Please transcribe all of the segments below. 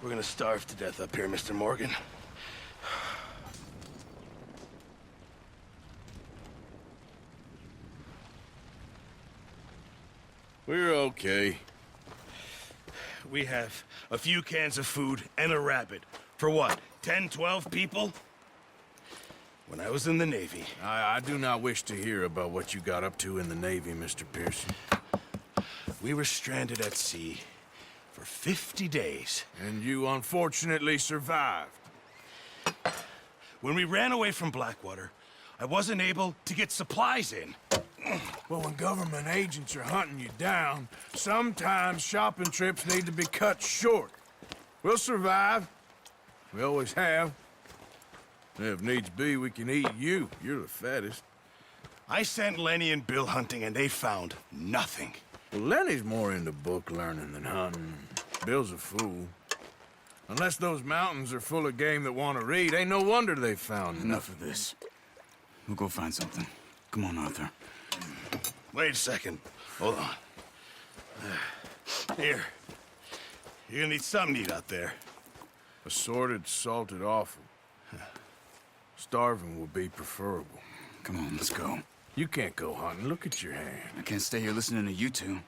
We're gonna starve to death up here, Mr. Morgan. We're okay. We have a few cans of food and a rabbit. For what, 10, 12 people? When I was in the Navy... I do not wish to hear about what you got up to in the Navy, Mr. Pearson. We were stranded at sea for 50 days. And you unfortunately survived. When we ran away from Blackwater, I wasn't able to get supplies in. Well, when government agents are hunting you down, sometimes shopping trips need to be cut short. We'll survive. We always have. If needs be, we can eat you. You're the fattest. I sent Lenny and Bill hunting, and they found nothing. Well, Lenny's more into book learning than hunting. Bill's a fool. Unless those mountains are full of game that want to read, ain't no wonder they found Enough of this. We'll go find something. Come on, Arthur. Wait a second. Hold on. Here. You're gonna need something to eat out there. Assorted, salted offal. Starving would be preferable. Come on, let's go. You can't go hunting. Look at your hand. I can't stay here listening to you two.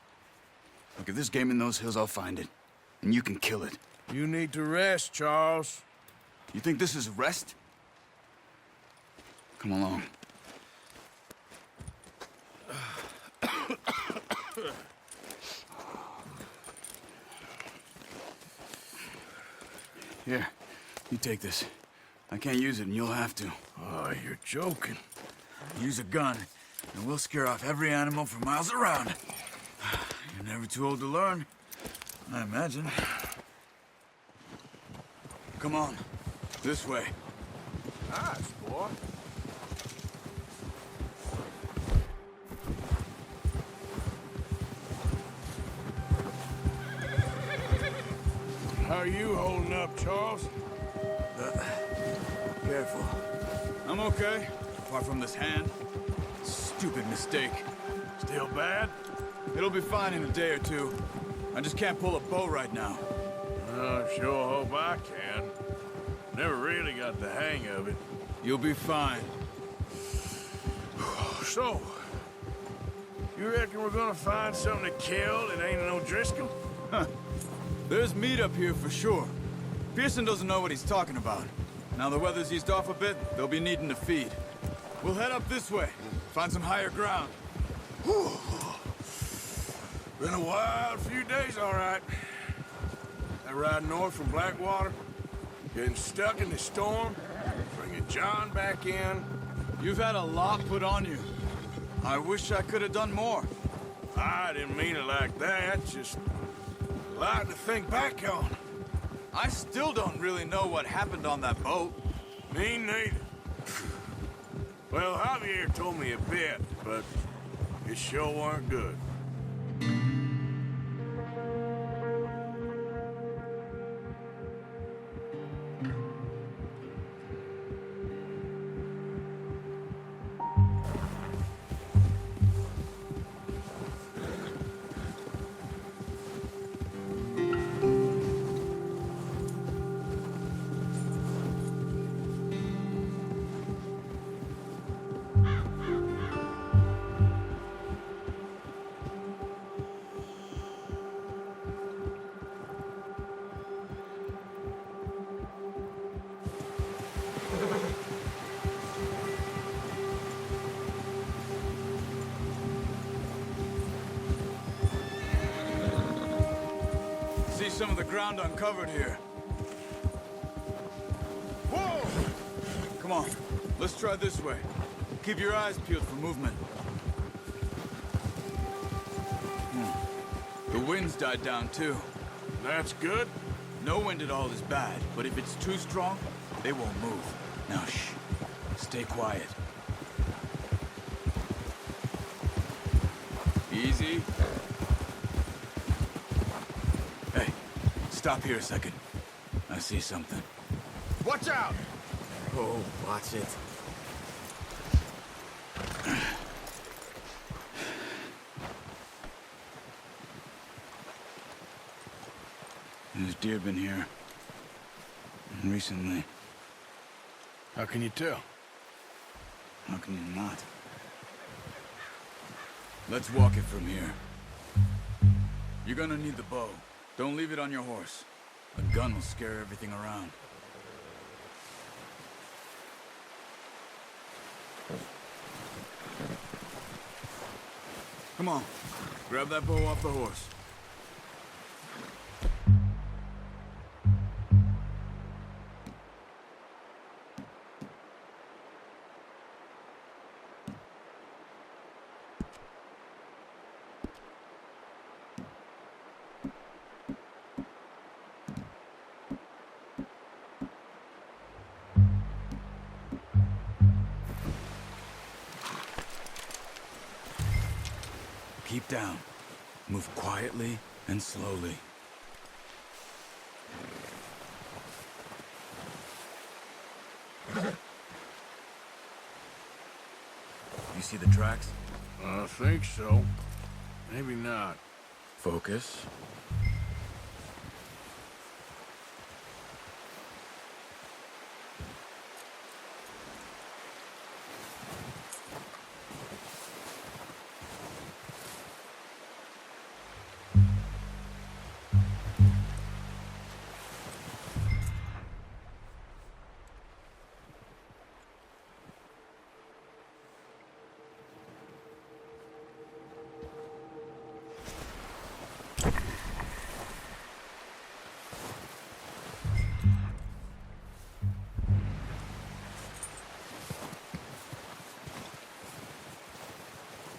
Look, if there's game in those hills, I'll find it. And you can kill it. You need to rest, Charles. You think this is rest? Come along. Here, you take this. I can't use it, and you'll have to. Oh, you're joking. Use a gun, and we'll scare off every animal for miles around. You're never too old to learn, I imagine. Come on, this way. Nice, boy. How are you holding up, Charles? Careful. I'm okay, apart from this hand. Stupid mistake. Still bad? It'll be fine in a day or two. I just can't pull a bow right now. I sure hope I can. Never really got the hang of it. You'll be fine. So, you reckon we're gonna find something to kill that ain't no Driscoll? There's meat up here for sure. Pearson doesn't know what he's talking about. Now the weather's eased off a bit, they'll be needing to feed. We'll head up this way, find some higher ground. Whew. Been a wild few days, all right. That ride north from Blackwater, getting stuck in the storm, bringing John back in. You've had a lot put on you. I wish I could have done more. I didn't mean it like that, just a lot to think back on. I still don't really know what happened on that boat. Me neither. Well, Javier told me a bit, but it sure weren't good. See some of the ground uncovered here. Whoa! Come on, let's try this way. Keep your eyes peeled for movement. The wind's died down too. That's good. No wind at all is bad, but if it's too strong, they won't move. Now shh, stay quiet. Easy. Hey, stop here a second. I see something. Watch out! Oh, watch it. There's deer been here. Recently. How can you tell? How can you not? Let's walk it from here. You're gonna need the bow. Don't leave it on your horse. A gun will scare everything around. Come on. Grab that bow off the horse. Keep down. Move quietly and slowly. You see the tracks? I think so. Maybe not. Focus.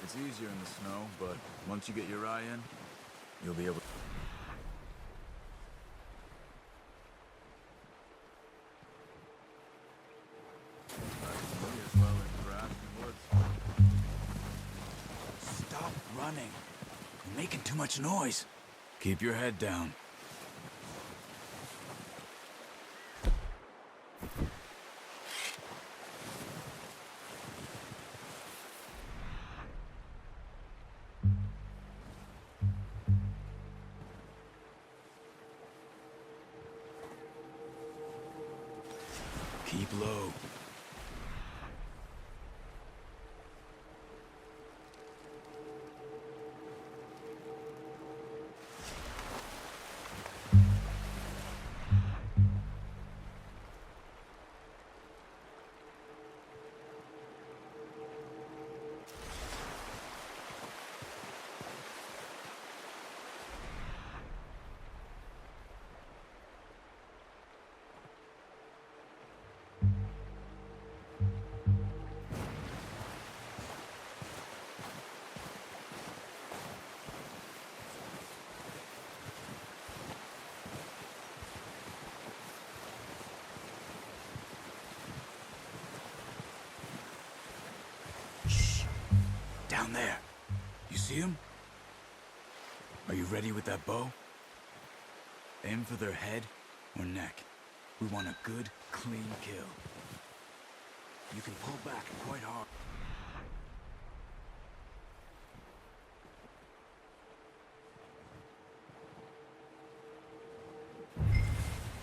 It's easier in the snow, but once you get your eye in, you'll be able to... Stop running. You're making too much noise. Keep your head down. Keep low. Down there. You see him? Are you ready with that bow? Aim for their head or neck. We want a good, clean kill. You can pull back quite hard.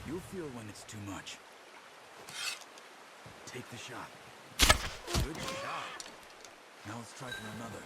You'll feel when it's too much. Take the shot. Good shot. Now let's try for another.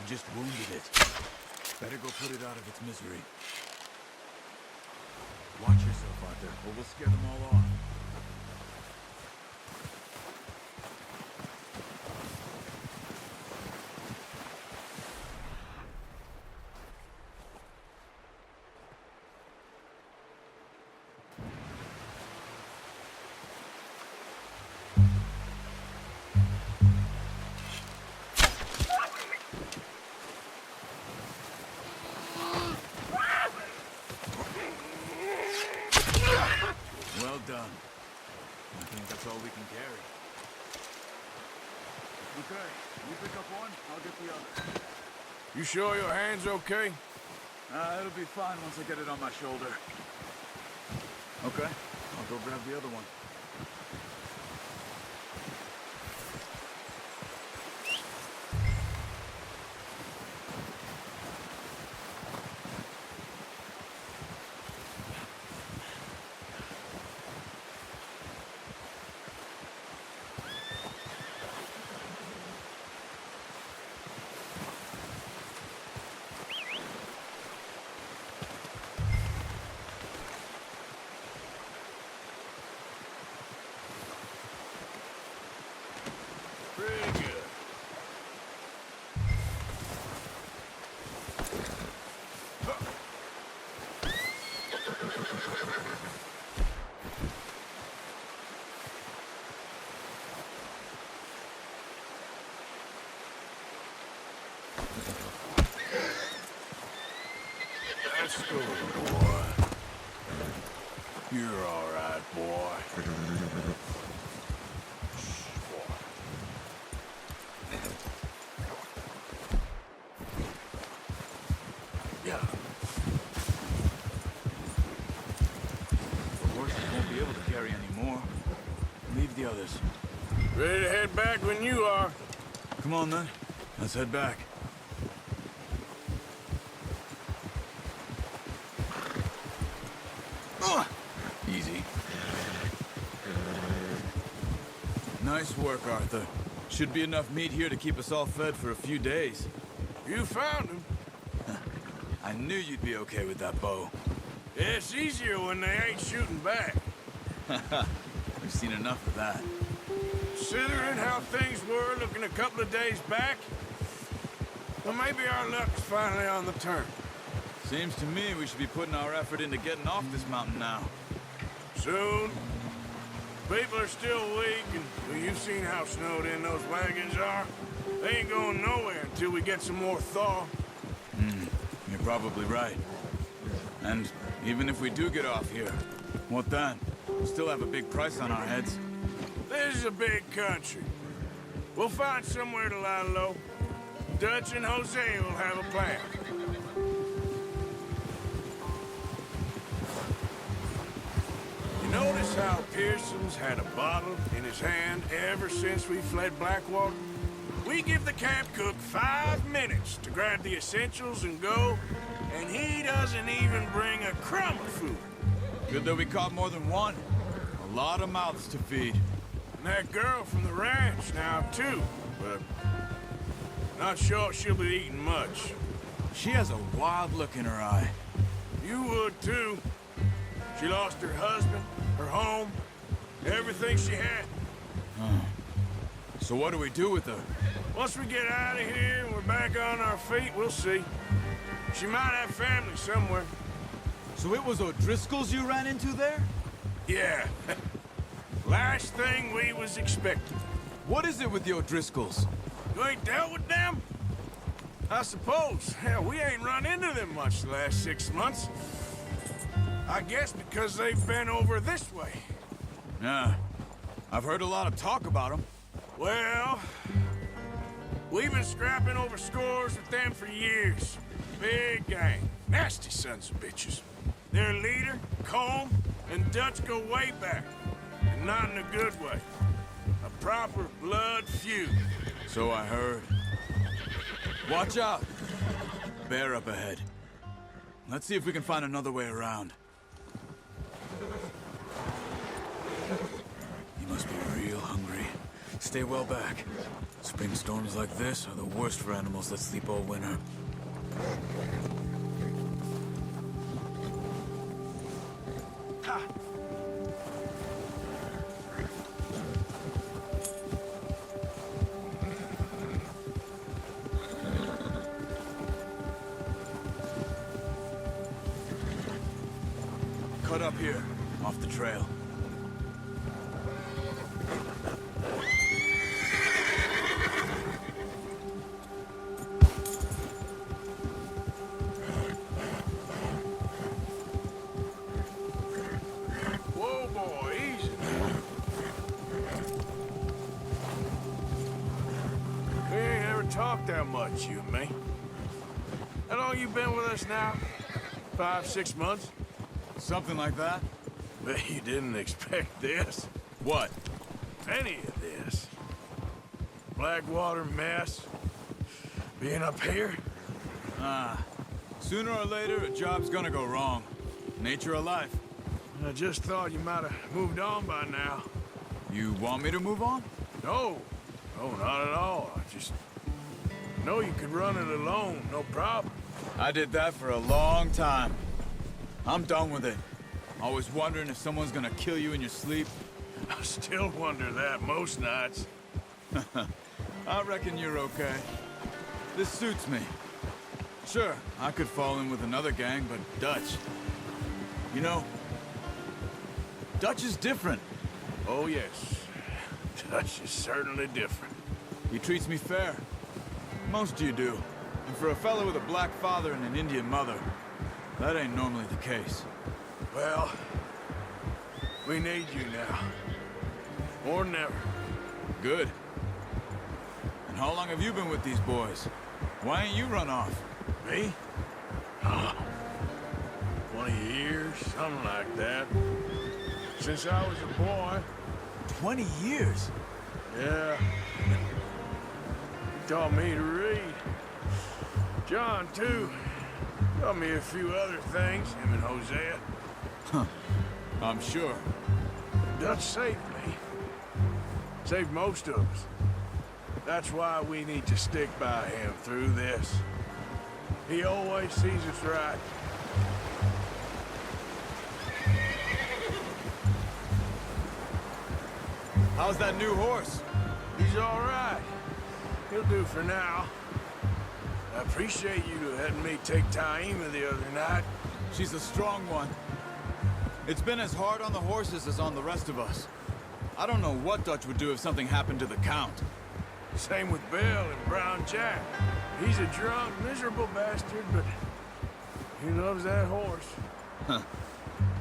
just wounded it. Better go put it out of its misery. Watch yourself, Arthur, or we'll scare them all off. Well done. I think that's all we can carry. Okay, you pick up one, I'll get the other. You sure your hand's okay? It'll be fine once I get it on my shoulder. Okay, I'll go grab the other one. Pretty good. That's good, boy. You're all right, boy. Yeah. The horses won't be able to carry any more. Leave the others. Ready to head back when you are. Come on, then. Let's head back. Easy. Nice work, Arthur. Should be enough meat here to keep us all fed for a few days. You found him. I knew you'd be okay with that bow. It's easier when they ain't shooting back. We've seen enough of that. Considering how things were looking a couple of days back, well, maybe our luck's finally on the turn. Seems to me we should be putting our effort into getting off this mountain now. Soon. People are still weak, and well, you've seen how snowed in those wagons are. They ain't going nowhere until we get some more thaw. You're probably right. And even if we do get off here, what then? We'll still have a big price on our heads. This is a big country. We'll find somewhere to lie low. Dutch and Jose will have a plan. You notice how Pearson's had a bottle in his hand ever since we fled Blackwater? We give the camp cook 5 minutes to grab the essentials and go, and he doesn't even bring a crumb of food. Good that we caught more than one. A lot of mouths to feed. And that girl from the ranch now, too, but not sure she'll be eating much. She has a wild look in her eye. You would, too. She lost her husband, her home, everything she had. So what do we do with her? Once we get out of here and we're back on our feet, we'll see. She might have family somewhere. So it was O'Driscoll's you ran into there? Yeah. Last thing we was expecting. What is it with the O'Driscolls? You ain't dealt with them? I suppose. Hell, we ain't run into them much the last 6 months. I guess because they've been over this way. Yeah. I've heard a lot of talk about them. Well, we've been scrapping over scores with them for years. Big gang. Nasty sons of bitches. Their leader, Colm, and Dutch go way back. And not in a good way. A proper blood feud. So I heard. Watch out! Bear up ahead. Let's see if we can find another way around. You must be real hungry. Stay well back. Spring storms like this are the worst for animals that sleep all winter. Cut up here, off the trail. Whoa, boy, easy. We ain't ever talked that much, you and me. How long you been with us now? 5, 6 months? Something like that? Bet you didn't expect this. What? Any of this. Blackwater mess. Being up here? Sooner or later, a job's gonna go wrong. Nature of life. I just thought you might have moved on by now. You want me to move on? No. No, not at all. I just know you could run it alone, no problem. I did that for a long time. I'm done with it. Always wondering if someone's gonna kill you in your sleep. I still wonder that most nights. I reckon you're okay. This suits me. Sure, I could fall in with another gang, but Dutch... You know, Dutch is different. Oh, yes. Dutch is certainly different. He treats me fair. Most you do. And for a fellow with a black father and an Indian mother, that ain't normally the case. Well, we need you now. More than ever. Good. And how long have you been with these boys? Why ain't you run off? Me? 20 years, something like that. Since I was a boy. 20 years? Yeah. He taught me to read. John, too. Taught me a few other things, him and Hosea. I'm sure. Dutch saved me. Saved most of us. That's why we need to stick by him through this. He always sees us right. How's that new horse? He's all right. He'll do for now. I appreciate you letting me take Taima the other night. She's a strong one. It's been as hard on the horses as on the rest of us. I don't know what Dutch would do if something happened to the Count. Same with Bill and Brown Jack. He's a drunk, miserable bastard, but he loves that horse.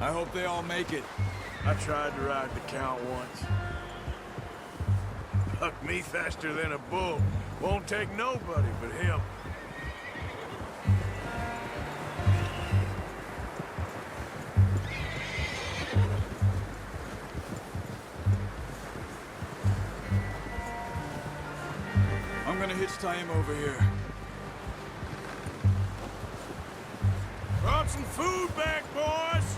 I hope they all make it. I tried to ride the Count once. Bucked me faster than a bull. Won't take nobody but him. I'm gonna hitch Taima over here. Brought some food back, boys!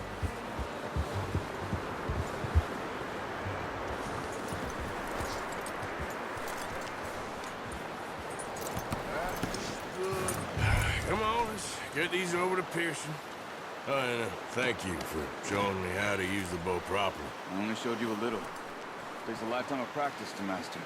Good. Come on, let's get these over to Pearson. And thank you for showing me how to use the bow properly. I only showed you a little. Takes a lifetime of practice to master.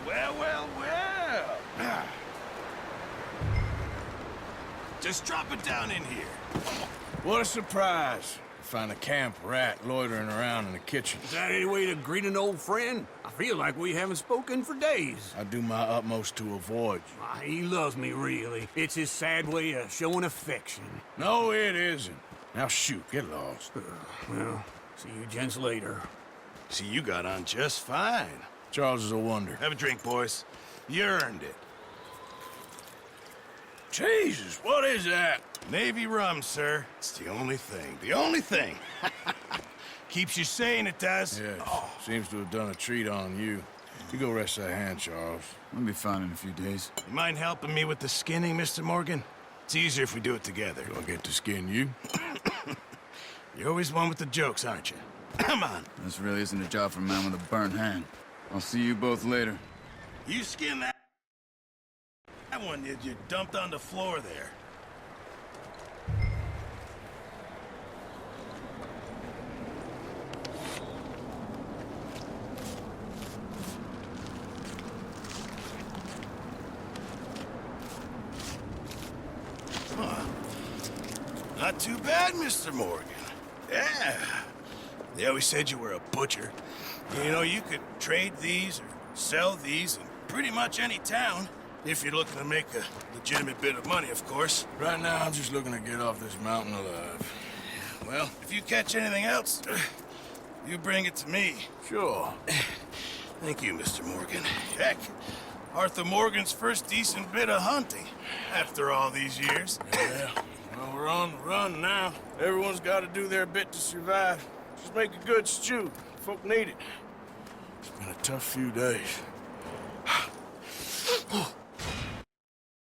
Well, well, well. Just drop it down in here. What a surprise. Find a camp rat loitering around in the kitchen. Is that any way to greet an old friend? I feel like we haven't spoken for days. I do my utmost to avoid you. He loves me, really. It's his sad way of showing affection. No, it isn't. Now shoot, get lost. Well, see you gents later. See, you got on just fine. Charles is a wonder. Have a drink, boys. You earned it. Jesus, what is that? Navy rum, sir. It's the only thing. The only thing. Keeps you sane, it does. Yes, seems to have done a treat on you. You go rest that hand, Charles. I'll be fine in a few days. You mind helping me with the skinning, Mr. Morgan? It's easier if we do it together. Do I get to skin you? You're always one with the jokes, aren't you? Come on. This really isn't a job for a man with a burnt hand. I'll see you both later. You skin that one you dumped on the floor there. Not too bad, Mr. Morgan. Yeah. They always said you were a butcher. You know, you could trade these or sell these in pretty much any town. If you're looking to make a legitimate bit of money, of course. Right now, I'm just looking to get off this mountain alive. Well, if you catch anything else, you bring it to me. Sure. Thank you, Mr. Morgan. Heck, Arthur Morgan's first decent bit of hunting after all these years. Yeah. Well, we're on the run now. Everyone's got to do their bit to survive. Just make a good stew. Folk need it. It's been a tough few days.